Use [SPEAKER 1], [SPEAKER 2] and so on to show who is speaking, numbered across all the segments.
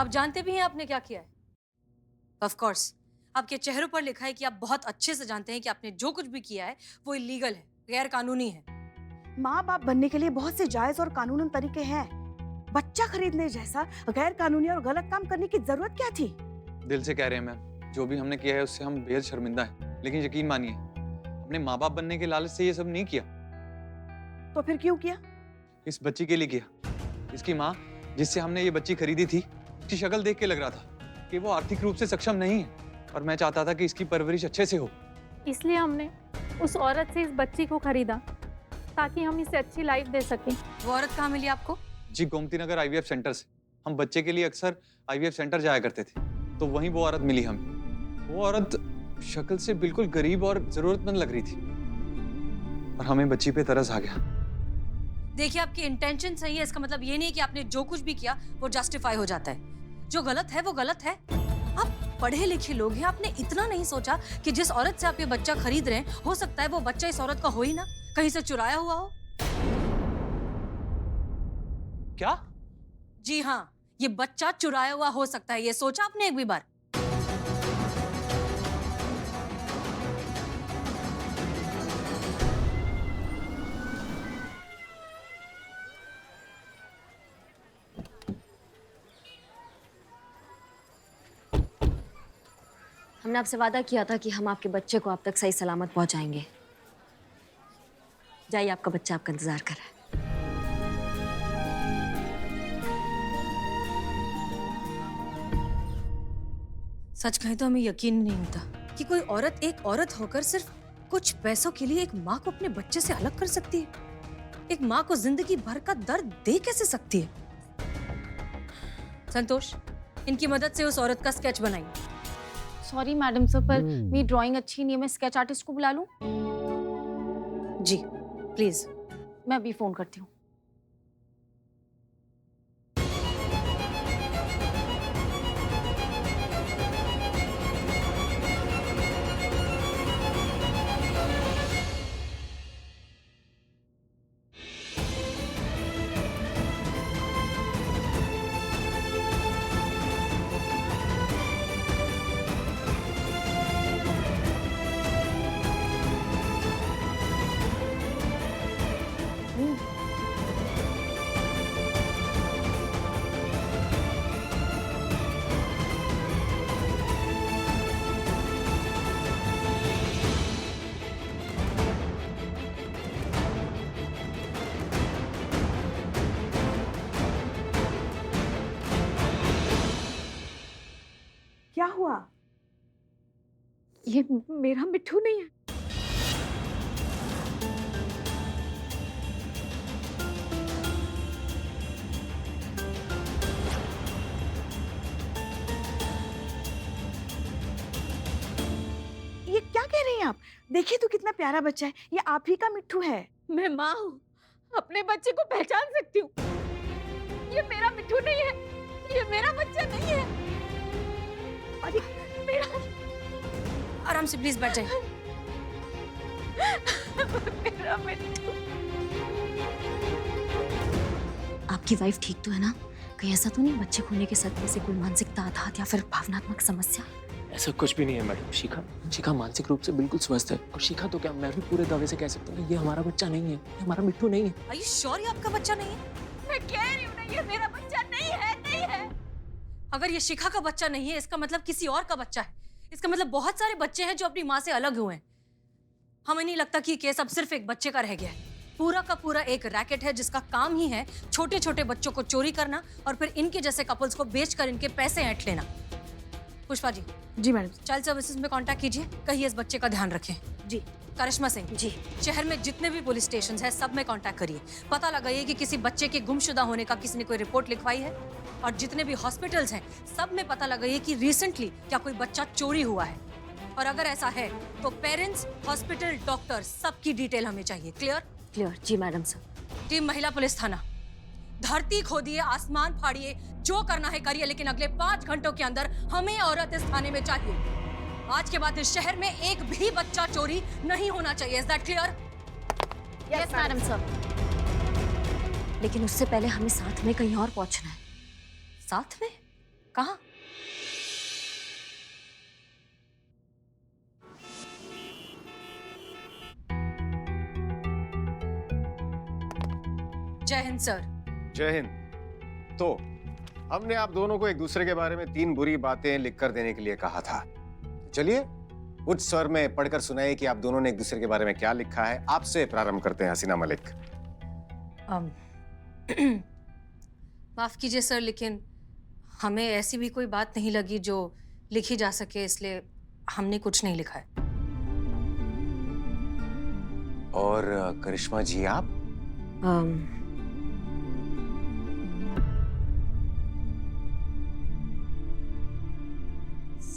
[SPEAKER 1] आप जानते भी हैं आपने क्या किया है? ऑफ कोर्स, आपके चेहरों पर लिखा है कि आप बहुत अच्छे से जानते हैं कि आपने जो कुछ भी किया है वो इलीगल है, गैर कानूनी है।
[SPEAKER 2] माँ बाप बनने के लिए बहुत से जायज और कानूनन तरीके हैं। बच्चा खरीदने जैसा गैर कानूनी और गलत काम करने की जरूरत क्या थी?
[SPEAKER 3] दिल से कह रहे हैं मैम, जो भी हमने किया है उससे हम बेहद शर्मिंदा हैं। लेकिन यकीन मानिए, हमने माँ बाप बनने के लालच से ये सब नहीं किया।
[SPEAKER 2] तो फिर क्यों किया?
[SPEAKER 3] इस बच्ची के लिए किया। इसकी माँ, जिससे हमने ये बच्ची खरीदी थी, उसकी शक्ल देख के लग रहा था कि वो आर्थिक रूप से सक्षम नहीं है और मैं चाहता था कि इसकी परवरिश अच्छे से हो।
[SPEAKER 4] इसलिए हमने उस औरत से इस बच्ची को खरीदा ताकि हम इसे अच्छी लाइफ दे सकें।
[SPEAKER 1] वो औरत कहाँ मिली आपको?
[SPEAKER 3] जी, गोमती नगर आईवीएफ सेंटर से। हम बच्चे के लिए अक्सर आईवीएफ सेंटर जाया करते थे, तो वहीं वो औरत मिली हमें। वो औरत शक्ल से बिल्कुल गरीब और जरूरतमंद लग रही थी और हमें बच्ची पे तरस आ गया।
[SPEAKER 1] देखिए, आपकी इंटेंशन सही है, इसका मतलब ये नहीं है कि आपने जो कुछ भी किया वो जस्टिफाई हो जाता है। जो गलत है वो गलत है। आप पढ़े लिखे लोग हैं, आपने इतना नहीं सोचा कि जिस औरत से आप ये बच्चा खरीद रहे हैं, हो सकता है वो बच्चा इस औरत का हो ही ना, कहीं से चुराया हुआ हो।
[SPEAKER 3] क्या?
[SPEAKER 1] जी हाँ, ये बच्चा चुराया हुआ हो सकता है। ये सोचा आपने एक भी बार?
[SPEAKER 5] हमने आपसे वादा किया था कि हम आपके बच्चे को आप तक सही सलामत पहुंचाएंगे। जाइए, आपका बच्चा आपका इंतजार कर रहा है।
[SPEAKER 1] सच कहें तो हमें यकीन नहीं होता कि कोई औरत एक औरत होकर सिर्फ कुछ पैसों के लिए एक माँ को अपने बच्चे से अलग कर सकती है। एक माँ को जिंदगी भर का दर्द दे कैसे सकती है? संतोष, इनकी मदद से उस औरत का स्केच बनाइए।
[SPEAKER 4] सॉरी मैडम सर, पर मेरी ड्राइंग अच्छी नहीं है। मैं स्केच आर्टिस्ट को बुला लूं?
[SPEAKER 1] जी प्लीज।
[SPEAKER 4] मैं अभी फोन करती हूँ।
[SPEAKER 2] क्या हुआ?
[SPEAKER 4] ये मेरा मिट्ठू नहीं है।
[SPEAKER 2] ये क्या कह रही हैं आप? देखिए तो कितना प्यारा बच्चा है। ये आप ही का मिट्ठू है।
[SPEAKER 4] मैं माँ हूँ, अपने बच्चे को पहचान सकती हूँ। ये मेरा मिट्ठू नहीं है, ये मेरा बच्चा नहीं है।
[SPEAKER 2] अरे
[SPEAKER 4] मेरा
[SPEAKER 1] आराम से प्लीज बैठ जाइए।
[SPEAKER 4] मेरा मिट्ठू।
[SPEAKER 5] आपकी वाइफ ठीक तो है ना? कहीं ऐसा तो नहीं बच्चे खोने के सदमे से कोई मानसिकता आघात या फिर भावनात्मक समस्या?
[SPEAKER 6] ऐसा कुछ भी नहीं है मैडम। शिखा मानसिक रूप से बिल्कुल स्वस्थ है। और शिखा तो क्या, मैं भी पूरे दावे से कह सकता हूँ कि ये हमारा बच्चा नहीं है, ये हमारा मिट्ठू नहीं है।
[SPEAKER 1] Are you sure ये आपका बच्चा नहीं है?
[SPEAKER 4] मैं कह रही हूँ ना, ये मेरा बच्चा नहीं है, नहीं है।
[SPEAKER 1] अगर ये शिखा का बच्चा नहीं है, इसका मतलब किसी और का बच्चा है। इसका मतलब बहुत सारे बच्चे हैं जो अपनी माँ से अलग हुए हैं। हमें नहीं लगता कि ये केस अब सिर्फ एक बच्चे का रह गया है। पूरा का पूरा एक रैकेट है जिसका काम ही है छोटे छोटे बच्चों को चोरी करना और फिर इनके जैसे कपल्स को बेचकर इनके पैसे ऐंठ लेना। पुष्पा जी।
[SPEAKER 2] जी मैडम।
[SPEAKER 1] चाइल्ड सर्विसेज में कांटेक्ट कीजिए, कहिए इस बच्चे का ध्यान रखें।
[SPEAKER 2] जी।
[SPEAKER 1] करिश्मा सिंह जी, शहर में जितने भी पुलिस स्टेशन हैं सब में कांटेक्ट करिए, पता लगाइए कि किसी बच्चे के गुमशुदा होने का किसी ने कोई रिपोर्ट लिखवाई है। और जितने भी हॉस्पिटल्स हैं सब में पता लगाइए कि रिसेंटली क्या कोई बच्चा चोरी हुआ है। और अगर ऐसा है तो पेरेंट्स, हॉस्पिटल, डॉक्टर सबकी डिटेल हमें चाहिए। क्लियर?
[SPEAKER 5] क्लियर। जी मैडम सर।
[SPEAKER 1] टीम महिला पुलिस थाना, धरती खोदिए, आसमान फाड़िए, जो करना है करिए, लेकिन अगले 5 घंटों के अंदर हमें औरत इस थाने में चाहिए। आज के बाद इस शहर में एक भी बच्चा चोरी नहीं होना चाहिए। Is that clear?
[SPEAKER 5] Yes madam sir. लेकिन उससे पहले हमें साथ में कहीं और पहुंचना है।
[SPEAKER 1] साथ में? कहाँ? जय हिंद सर।
[SPEAKER 7] जय हिंद। तो हमने आप दोनों को एक दूसरे के बारे में 3 बुरी बातें लिखकर देने के लिए कहा था। चलिए उच्च स्वर में पढ़कर सुनाइए कि आप दोनों ने एक दूसरे के बारे में क्या लिखा है। आपसे प्रारंभ करते हैं हसीना मलिक।
[SPEAKER 1] माफ कीजिए सर, लेकिन हमें ऐसी भी कोई बात नहीं लगी जो लिखी जा सके, इसलिए हमने कुछ नहीं लिखा है।
[SPEAKER 7] और करिश्मा जी आप?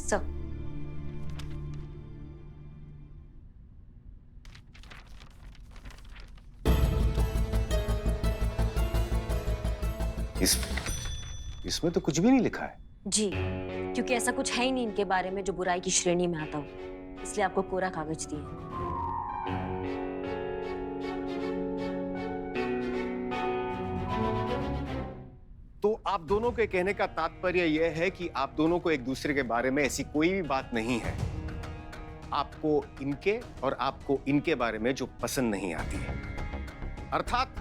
[SPEAKER 1] सब
[SPEAKER 7] इसमें तो कुछ भी नहीं लिखा है।
[SPEAKER 5] जी, क्योंकि ऐसा कुछ है ही नहीं इनके बारे में जो बुराई की श्रेणी में आता हो, इसलिए आपको कोरा कागज दिए।
[SPEAKER 7] तो आप दोनों के कहने का तात्पर्य यह है कि आप दोनों को एक दूसरे के बारे में ऐसी कोई भी बात नहीं है, आपको इनके और आपको इनके बारे में जो पसंद नहीं आती है। अर्थात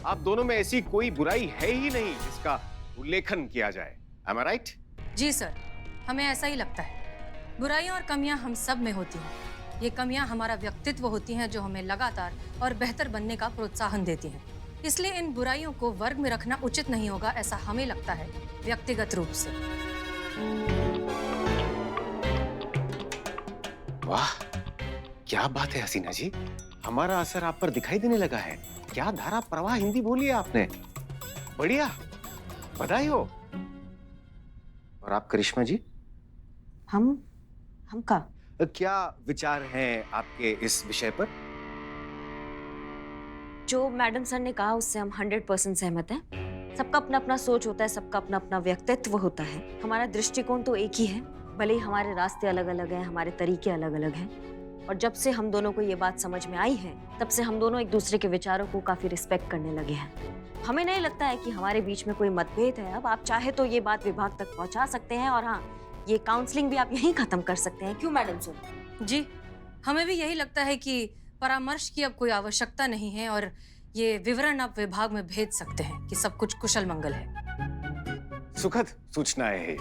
[SPEAKER 7] आप दोनों में ऐसी कोई बुराई है ही नहीं जिसका उल्लेखन किया जाए। Am I right?
[SPEAKER 1] जी सर, हमें ऐसा ही लगता है। बुराइयां और कमियां हम सब में होती हैं। ये कमियां हमारा व्यक्तित्व होती हैं जो हमें लगातार और बेहतर बनने का प्रोत्साहन देती हैं। इसलिए इन बुराइयों को वर्ग में रखना उचित नहीं होगा, ऐसा हमें लगता है व्यक्तिगत रूप से।
[SPEAKER 7] वाह, क्या बात है हसीना जी, हमारा असर आप पर दिखाई देने लगा है। क्या धारा प्रवाह हिंदी बोली है आपने, बढ़िया, बधाई हो। और आप करिश्मा जी?
[SPEAKER 5] हम का
[SPEAKER 7] क्या विचार हैं आपके इस विषय पर?
[SPEAKER 5] जो मैडम सर ने कहा उससे हम 100% सहमत हैं। सबका अपना अपना सोच होता है, सबका अपना अपना व्यक्तित्व होता है। हमारा दृष्टिकोण तो एक ही है, भले ही हमारे रास्ते अलग अलग हैं, हमारे तरीके अलग अलग हैं। और जब से हम दोनों को ये बात समझ में आई है, तब से हम दोनों एक दूसरे के विचारों को काफी रिस्पेक्ट करने लगे हैं। हमें नहीं लगता है कि हमारे बीच में कोई मतभेद है। अब आप चाहे तो ये बात विभाग तक पहुंचा सकते हैं, और हाँ, ये काउंसलिंग भी आप यहीं खत्म कर सकते हैं। क्यों मैडम सर?
[SPEAKER 1] जी, हमें भी यही लगता है कि परामर्श की अब कोई आवश्यकता नहीं है और ये विवरण आप विभाग में भेज सकते हैं कि सब कुछ कुशल मंगल है।
[SPEAKER 7] सुखद सूचनाएं है।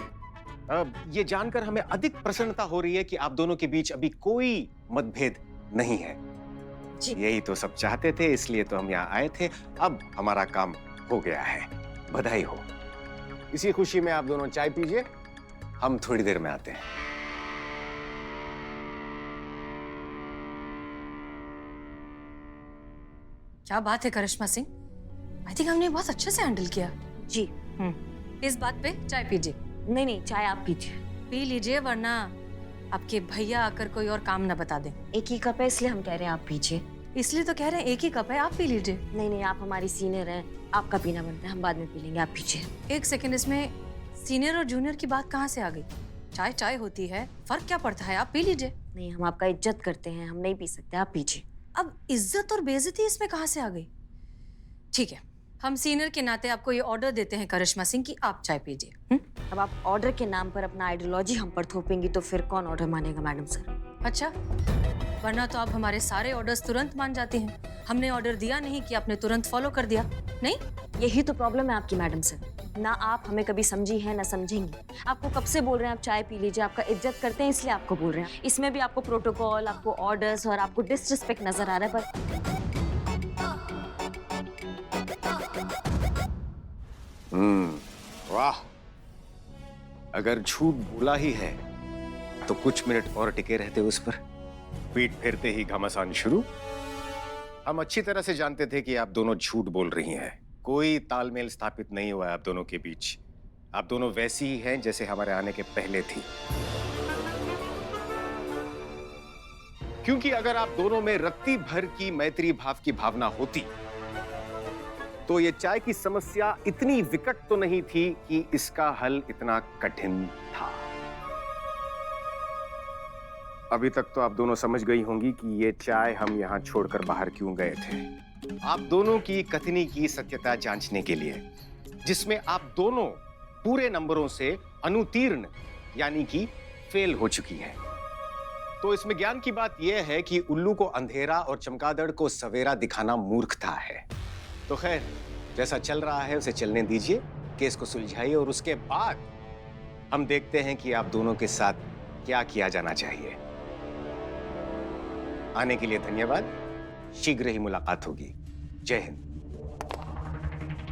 [SPEAKER 7] अब ये जानकर हमें अधिक प्रसन्नता हो रही है कि आप दोनों के बीच अभी कोई मतभेद नहीं है।
[SPEAKER 5] जी।
[SPEAKER 7] यही तो सब चाहते थे, इसलिए तो हम यहाँ आए थे। अब हमारा काम हो गया है, बधाई हो। इसी खुशी में आप दोनों चाय पीजिए, हम थोड़ी देर में आते हैं।
[SPEAKER 1] क्या बात है करिश्मा सिंह, आई थिंक हमने बहुत अच्छे से हैंडल किया।
[SPEAKER 5] जी।
[SPEAKER 1] इस बात पे चाय पीजिए।
[SPEAKER 5] नहीं, चाय आप पीजिए।
[SPEAKER 1] पी लीजिए, वरना आपके भैया आकर कोई और काम न बता दें।
[SPEAKER 5] एक ही कप है, इसलिए हम कह रहे हैं आप पीजिए।
[SPEAKER 1] इसलिए तो कह रहे हैं एक ही कप है, आप पी लीजिए।
[SPEAKER 5] नहीं, आप हमारी सीनियर हैं, आपका पीना बनता है, हम बाद में पी लेंगे, आप पीजिए।
[SPEAKER 1] एक सेकंड, इसमें सीनियर और जूनियर की बात कहाँ से आ गई? चाय चाय होती है, फर्क क्या पड़ता है, आप पी लीजिए।
[SPEAKER 5] नहीं, हम आपका इज्जत करते हैं, हम नहीं पी सकते, आप पीजिए।
[SPEAKER 1] अब इज्जत और बेइज्जती इसमें कहाँ से आ गई? ठीक है, हम सीनियर के नाते आपको ये ऑर्डर देते हैं करिश्मा सिंह कि आप चाय पीजिए।
[SPEAKER 5] अब आप ऑर्डर के नाम पर अपना आइडियोलॉजी हम पर थोपेंगी तो फिर कौन ऑर्डर मानेगा मैडम सर?
[SPEAKER 1] अच्छा, वरना तो आप हमारे सारे ऑर्डर्स तुरंत मान जाती हैं। हमने ऑर्डर दिया नहीं कि आपने तुरंत फॉलो कर दिया। नहीं,
[SPEAKER 5] यही तो प्रॉब्लम है आपकी मैडम सर। ना आप हमें कभी समझी है ना समझेंगी। आपको कब से बोल रहे हैं आप चाय पी लीजिए, आपका इज्जत करते हैं इसलिए आपको बोल रहे हैं। इसमें भी आपको प्रोटोकॉल, आपको ऑर्डर्स और आपको डिसरिस्पेक्ट नजर आ रहा है। पर
[SPEAKER 7] वाह, अगर झूठ बोला ही है तो कुछ मिनट और टिके रहते उस पर। पीठ फेरते ही घमासान शुरू। हम अच्छी तरह से जानते थे कि आप दोनों झूठ बोल रही हैं। कोई तालमेल स्थापित नहीं हुआ है आप दोनों के बीच। आप दोनों वैसी ही हैं जैसे हमारे आने के पहले थी। क्योंकि अगर आप दोनों में रत्ती भर की मैत्री भाव की भावना होती तो ये चाय की समस्या इतनी विकट तो नहीं थी कि इसका हल इतना कठिन था। अभी तक तो आप दोनों समझ गई होंगी कि ये चाय हम यहां छोड़कर बाहर क्यों गए थे। आप दोनों की कथनी की सत्यता जांचने के लिए, जिसमें आप दोनों पूरे नंबरों से अनुत्तीर्ण यानी कि फेल हो चुकी है। तो इसमें ज्ञान की बात यह है कि उल्लू को अंधेरा और चमगादड़ को सवेरा दिखाना मूर्खता है। तो खैर, जैसा चल रहा है उसे चलने दीजिए, केस को सुलझाइए और उसके बाद हम देखते हैं कि आप दोनों के साथ क्या किया जाना चाहिए। आने के लिए धन्यवाद। शीघ्र ही मुलाकात होगी। जय हिंद।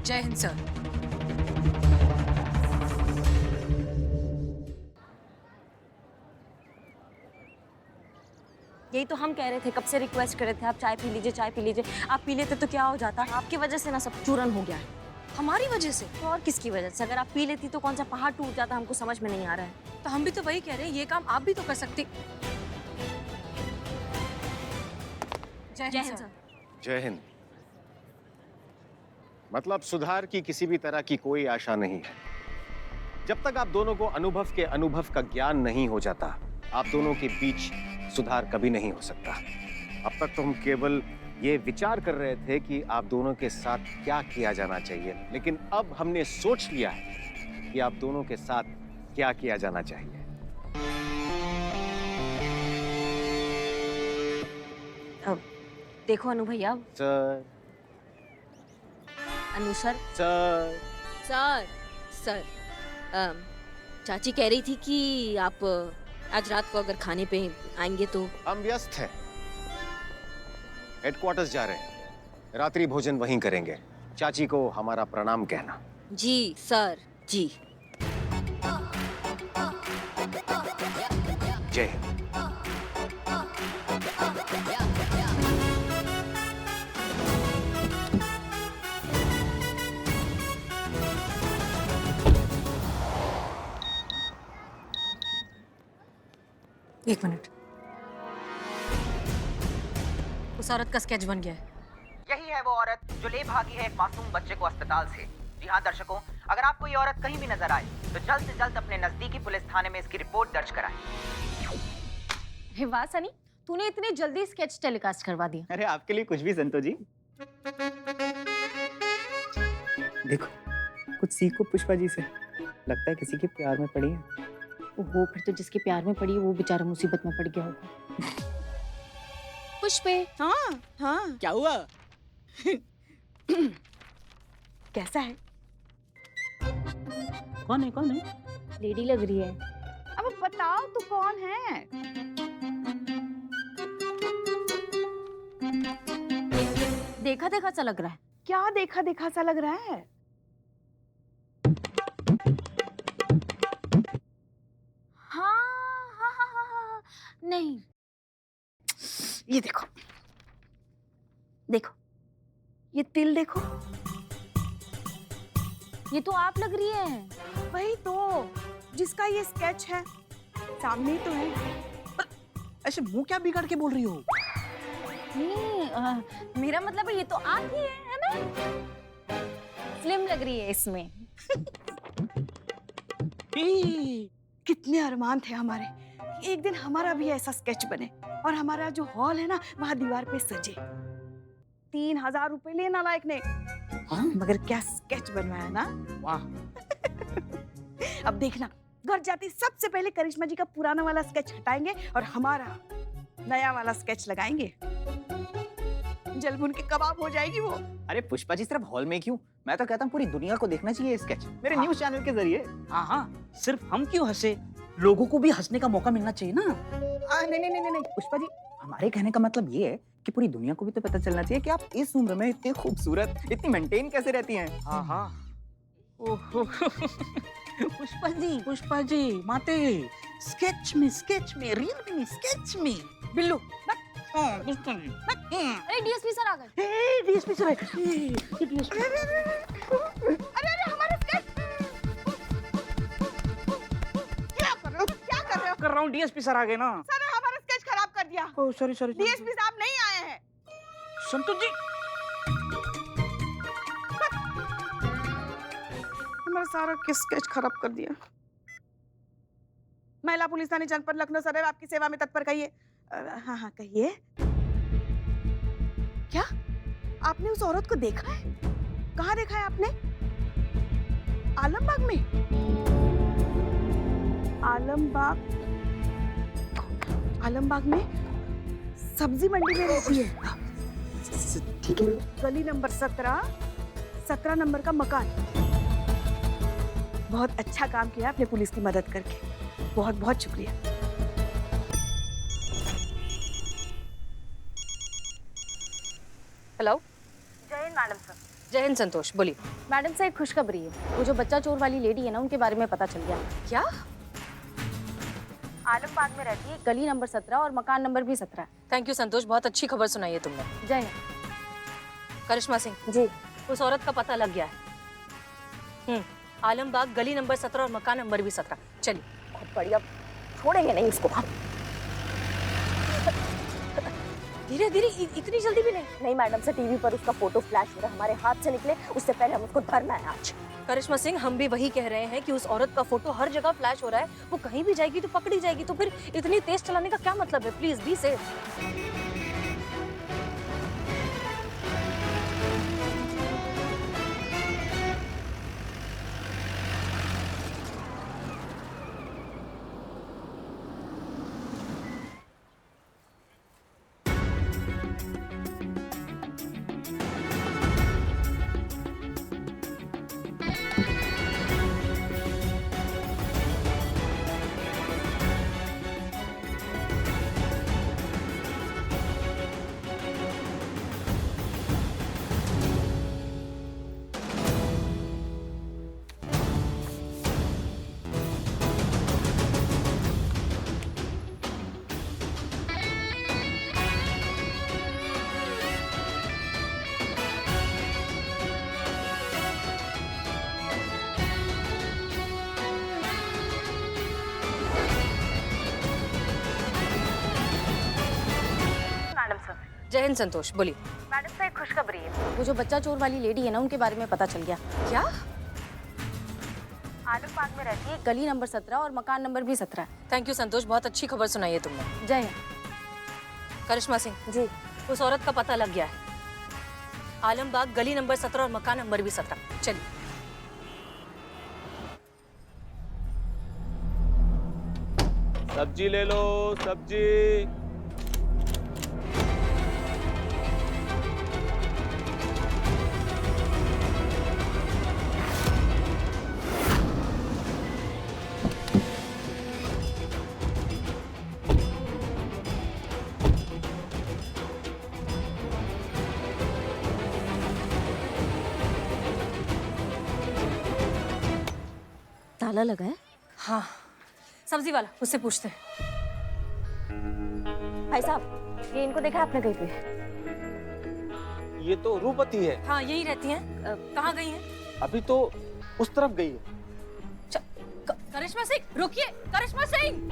[SPEAKER 1] जय हिंद सर।
[SPEAKER 5] यही तो हम कह रहे थे, कब से रिक्वेस्ट कर रहे थे, आप चाय पी लीजिए, चाय पी लीजिए। आप पी लेते तो क्या हो जाता? आपकी वजह से ना सब चूरन हो गया है।
[SPEAKER 1] हमारी वजह से?
[SPEAKER 5] तो और किसकी वजह से? अगर आप पी लेती तो कौन सा पहाड़ टूट जाता, हमको समझ में नहीं आ रहा है।
[SPEAKER 1] तो हम भी तो वही कह रहे हैं, ये काम आप भी तो कर सकती। जय
[SPEAKER 5] जय
[SPEAKER 1] हिंद
[SPEAKER 5] हिंद
[SPEAKER 1] सर।
[SPEAKER 5] सर।
[SPEAKER 7] जय हिंद। मतलब सुधार की किसी भी तरह की कोई आशा नहीं है। जब तक आप दोनों को अनुभव का ज्ञान नहीं हो जाता, आप दोनों के बीच सुधार कभी नहीं हो सकता। अब तक तो हम केवल ये विचार कर रहे थे कि आप दोनों के साथ क्या किया जाना चाहिए, लेकिन अब हमने सोच लिया है कि आप दोनों के साथ क्या किया जाना चाहिए।
[SPEAKER 5] देखो अनु भैया,
[SPEAKER 7] सर,
[SPEAKER 5] अनु सर।
[SPEAKER 7] सर,
[SPEAKER 4] सर चाची कह रही थी कि आप आज रात को अगर खाने पे आएंगे तो।
[SPEAKER 7] हम व्यस्त हैं। हेडक्वार्टर्स जा रहे हैं, रात्रि भोजन वहीं करेंगे। चाची को हमारा प्रणाम कहना।
[SPEAKER 4] जी सर, जी।
[SPEAKER 7] जय हिंद।
[SPEAKER 1] एक मिनट। उस औरत का स्केच बन गया है।
[SPEAKER 8] यही है वो औरत जो ले भागी है एक मासूम बच्चे को अस्पताल से। जी हाँ दर्शकों, अगर आपको ये औरत कहीं भी नजर आए तो जल्द से जल्द अपने नजदीकी पुलिस थाने में इसकी रिपोर्ट दर्ज कराएं।
[SPEAKER 4] वाह सनी, तूने इतनी जल्दी स्केच टेलीकास्ट करवा दिया।
[SPEAKER 9] अरे आपके लिए कुछ भी संतो जी। देखो, कुछ सीखो पुष्पा जी से। लगता है किसी के प्यार में पड़ी है।
[SPEAKER 4] ओहो, फिर तो जिसके प्यार में पड़ी वो बेचारा मुसीबत में पड़ गया होगा। पुष्पे।
[SPEAKER 2] हाँ हाँ,
[SPEAKER 9] क्या हुआ?
[SPEAKER 2] कैसा है?
[SPEAKER 9] कौन है? कौन है?
[SPEAKER 4] लेडी लग रही है।
[SPEAKER 2] अब बताओ तू कौन है?
[SPEAKER 4] देखा देखा सा लग रहा है।
[SPEAKER 2] क्या देखा देखा सा लग रहा है?
[SPEAKER 4] हाँ, नहीं।
[SPEAKER 2] ये देखो, देखो, ये तिल देखो।
[SPEAKER 4] ये तो आप लग रही है।
[SPEAKER 2] वही तो, जिसका ये स्केच है, सामने ही तो है।
[SPEAKER 9] ऐसे मुंह क्या बिगाड़ के बोल रही हो?
[SPEAKER 4] नहीं, मेरा मतलब है ये तो आप ही है ना? स्लिम लग रही है इसमें।
[SPEAKER 2] कितने अरमान थे हमारे, एक दिन हमारा भी ऐसा स्केच बने और हमारा जो हॉल है ना वहाँ दीवार पे सजे। 3000 रुपए लिए नालायक ने, मगर क्या स्केच बनवाया ना।
[SPEAKER 9] वाह।
[SPEAKER 2] अब देखना, घर जाती सबसे पहले करिश्मा जी का पुराना वाला स्केच हटाएंगे और हमारा नया वाला स्केच लगाएंगे। जलभुन के कबाब हो जाएगी वो।
[SPEAKER 9] अरे पुष्पा जी, सिर्फ हॉल में क्यों, मैं तो कहता हूँ पूरी दुनिया को देखना चाहिए ये स्केच, मेरे न्यूज़ चैनल के जरिए।
[SPEAKER 10] हाँ, सिर्फ हम क्यों हंसे, लोगों को भी हंसने का मौका मिलना चाहिए ना।
[SPEAKER 9] नहीं पुष्पा जी, हमारे कहने का मतलब ये है कि पूरी दुनिया को भी तो पता चलना चाहिए कि आप इस उम्र में इतनी खूबसूरत, इतनी मेंटेन कैसे रहती हैं।
[SPEAKER 10] हाँ। ओहो। पुष्पा जी, माते स्केच में रियल में स्केच में। बिल्लू, हाँ, बिल्कुल।
[SPEAKER 4] अरे डीएसपी सर आ गए।
[SPEAKER 10] डीएसपी सर,
[SPEAKER 2] अरे हमारा स्केच क्या कर रहे हो?
[SPEAKER 10] कर रहा हूँ, डीएसपी सर आ गए ना।
[SPEAKER 2] सर हमारा स्केच खराब कर दिया।
[SPEAKER 10] Oh sorry.
[SPEAKER 2] डीएसपी साहब नहीं आए हैं।
[SPEAKER 10] संतोष जी,
[SPEAKER 2] हमारा सारा स्केच खराब कर दिया। महिला पुलिस थाने जनपद लखनऊ सदैव आपकी सेवा में तत्पर, कहिए। हाँ कहिए। क्या आपने उस औरत को देखा है? कहाँ देखा है आपने? आलमबाग में? आलमबाग में सब्जी मंडी में रहती है।
[SPEAKER 9] ठीक है।
[SPEAKER 2] गली नंबर 17 नंबर का मकान। बहुत अच्छा काम किया आपने पुलिस की मदद करके, बहुत बहुत शुक्रिया।
[SPEAKER 1] हेलो।
[SPEAKER 5] जय हिंद मैडम सर।
[SPEAKER 1] जय हिंद संतोष, बोलिए।
[SPEAKER 5] मैडम से एक खुशखबरी है, वो जो बच्चा चोर वाली लेडी है ना, उनके बारे में पता चल गया।
[SPEAKER 1] क्या?
[SPEAKER 5] आलमबाग में रहती है, गली नंबर 17 और मकान नंबर भी 17 है।
[SPEAKER 1] थैंक यू संतोष, बहुत अच्छी खबर सुनाई है तुमने।
[SPEAKER 5] जय हिंद।
[SPEAKER 1] करिश्मा सिंह
[SPEAKER 5] जी।
[SPEAKER 1] उस औरत का पता लग गया है। आलमबाग गली नंबर 17 और मकान नंबर भी 17। चलिए।
[SPEAKER 5] बहुत बढ़िया, छोड़ेंगे नहीं उसको हम।
[SPEAKER 1] धीरे धीरे, इतनी जल्दी भी नहीं।
[SPEAKER 5] नहीं मैडम से टीवी पर उसका फोटो फ्लैश हो रहा है, हमारे हाथ से निकले उससे पहले हम उसको धरना है आज।
[SPEAKER 1] करिश्मा सिंह, हम भी वही कह रहे हैं कि उस औरत का फोटो हर जगह फ्लैश हो रहा है, वो कहीं भी जाएगी तो पकड़ी जाएगी, तो फिर इतनी तेज चलाने का क्या मतलब है? Please be safe. जय हिंद संतोष, बोलिए।
[SPEAKER 5] मैडम से एक खुशखबरी है, वो जो बच्चा चोर वाली लेडी है ना, उनके बारे में पता चल गया।
[SPEAKER 1] क्या?
[SPEAKER 5] आलमबाग में रहती है, गली नंबर 17 और मकान नंबर भी 17 है।
[SPEAKER 1] थैंक यू संतोष, बहुत अच्छी खबर सुनाई है तुमने।
[SPEAKER 5] जय हिंद।
[SPEAKER 1] करिश्मा सिंह
[SPEAKER 5] जी।
[SPEAKER 1] उस औरत का पता लग गया है। आलमबाग गली नंबर 17 और मकान नंबर भी 17। चलिए।
[SPEAKER 6] सब्जी ले लो, सब्जी।
[SPEAKER 5] ताला लगा है?
[SPEAKER 1] हाँ, सब्जी वाला, उससे पूछते हैं।
[SPEAKER 5] भाई साहब, ये इनको देखा आपने कहीं पे?
[SPEAKER 6] ये तो रूपती है।
[SPEAKER 1] हाँ, यही रहती हैं। कहाँ गई हैं?
[SPEAKER 6] अभी तो उस तरफ गई है।
[SPEAKER 1] करिश्मा सिंह, रुकिए। करिश्मा सिंह!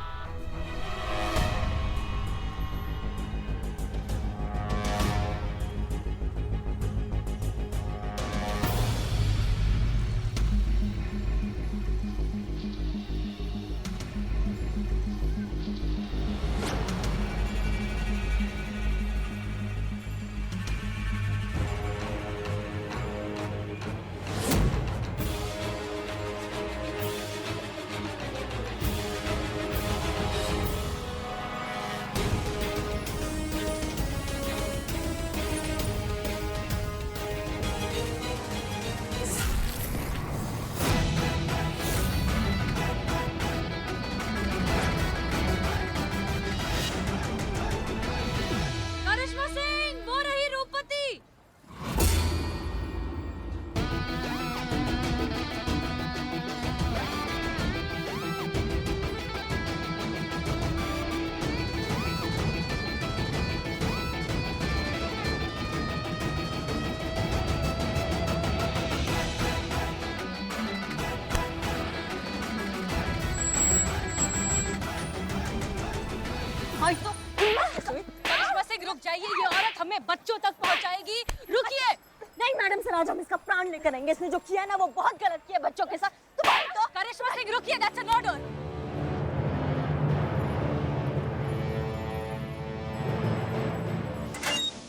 [SPEAKER 1] करिश्मा सिंह, रुक जाइए, ये औरत हमें बच्चों तक पहुंचाएगी। रुकिए।
[SPEAKER 5] नहीं मैडम सर, आज हम इसका प्राण लेकर आएंगे। इसने जो किया ना, वो बहुत गलत किया बच्चों के साथ। तो
[SPEAKER 1] करिश्मा सिंह, रुकिए, that's an order.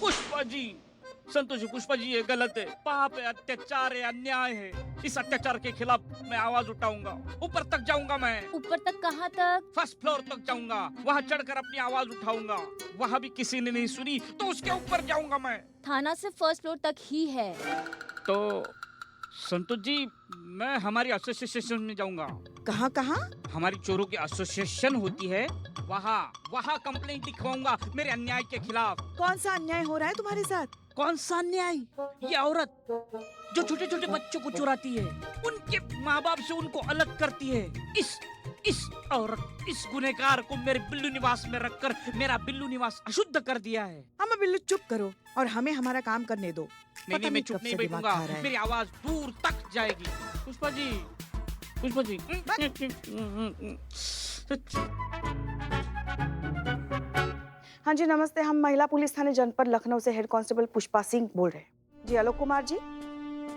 [SPEAKER 11] Pushpa ji, Santosh ji, Pushpa ji, ये गलत है। पाप है, अत्याचार है, अन्याय है। इस अत्याचार के खिलाफ मैं आवाज उठाऊंगा। ऊपर तक जाऊंगा मैं।
[SPEAKER 4] ऊपर तक कहाँ तक?
[SPEAKER 11] फर्स्ट फ्लोर तक जाऊंगा। वहाँ चढ़कर अपनी आवाज उठाऊंगा। वहाँ भी किसी ने नहीं सुनी तो उसके ऊपर जाऊंगा मैं।
[SPEAKER 4] थाना से फर्स्ट फ्लोर तक ही है।
[SPEAKER 11] तो संतोष जी, मैं हमारी एसोसिएशन में जाऊंगा।
[SPEAKER 10] कहाँ कहाँ?
[SPEAKER 11] हमारी चोरों की एसोसिएशन होती है, वहाँ कंप्लेंट लिखवाऊंगा मेरे अन्याय के खिलाफ।
[SPEAKER 10] कौन सा अन्याय हो रहा है तुम्हारे साथ?
[SPEAKER 11] कौन सा अन्याय? ये औरत जो छोटे छोटे बच्चों को चुराती है, उनके माँ बाप से उनको अलग करती है। इस औरत, इस गुनहगार को मेरे बिल्लू निवास में रखकर मेरा बिल्लू निवास अशुद्ध कर दिया है।
[SPEAKER 10] हमें बिल्लू चुप करो और हमें हमारा काम करने दो।
[SPEAKER 11] नहीं, मैं चुप नहीं बैठूंगा। मेरी आवाज दूर तक जाएगी। पुष्पा जी, पुष्पा जी।
[SPEAKER 2] हाँ जी, नमस्ते। हम महिला पुलिस थाने जनपद लखनऊ से हेड कांस्टेबल पुष्पा सिंह बोल रहे हैं। जी आलोक कुमार जी,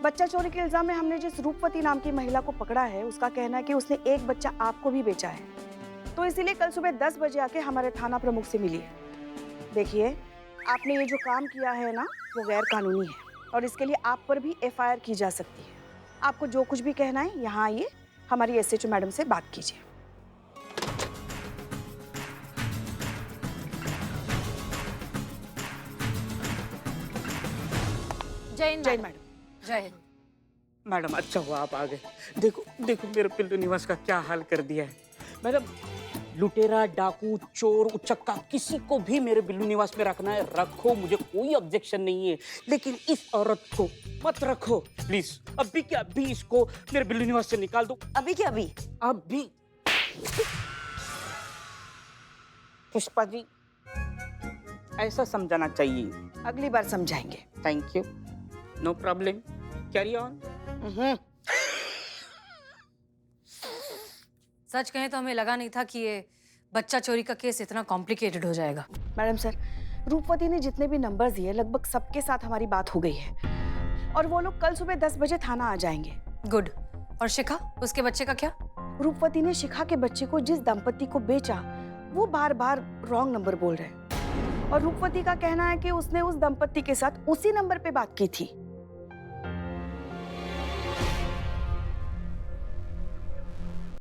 [SPEAKER 2] बच्चा चोरी के इल्जाम में हमने जिस रूपवती नाम की महिला को पकड़ा है, उसका कहना है कि उसने एक बच्चा आपको भी बेचा है। तो इसीलिए कल सुबह 10 बजे आके हमारे थाना प्रमुख से मिली है। देखिए, आपने ये जो काम किया है ना, वो गैर कानूनी है और इसके लिए आप पर भी FIR की जा सकती है। आपको जो कुछ भी कहना है यहाँ आइए, हमारी SHO मैडम से बात कीजिए।
[SPEAKER 4] जय हिंद
[SPEAKER 2] मैडम।
[SPEAKER 1] जय हिंद।
[SPEAKER 11] मैडम, अच्छा हुआ आप आ गए। देखो देखो मेरे बिल्लू निवास का क्या हाल कर दिया है। मैडम, लुटेरा, डाकू, चोर, उचक्का, किसी को भी मेरे बिल्लू निवास में रखना है रखो, मुझे कोई ऑब्जेक्शन नहीं है, लेकिन इस औरत को मत रखो प्लीज। अभी के अभी इसको मेरे बिल्लू निवास से निकाल दो।
[SPEAKER 5] अभी क्या अभी?
[SPEAKER 11] अभी। पुष्पा जी, ऐसा समझाना चाहिए।
[SPEAKER 2] अगली बार समझाएंगे।
[SPEAKER 11] Thank you, no problem, carry on.
[SPEAKER 1] सच कहें तो हमें लगा नहीं था कि ये बच्चा चोरी का केस इतना कॉम्प्लिकेटेड हो जाएगा।
[SPEAKER 2] मैडम सर, रूपवती ने जितने भी नंबर्स दिए, लगभग सबके साथ हमारी बात हो गई है और वो लोग कल सुबह 10 बजे थाना आ जाएंगे।
[SPEAKER 1] गुड। और शिखा, उसके बच्चे का क्या?
[SPEAKER 2] रूपवती ने शिखा के बच्चे को जिस दंपति को बेचा, वो बार बार रॉन्ग नंबर बोल रहे हैं और रूपवती का कहना है कि उसने उस दंपति के साथ उसी नंबर पे बात की थी।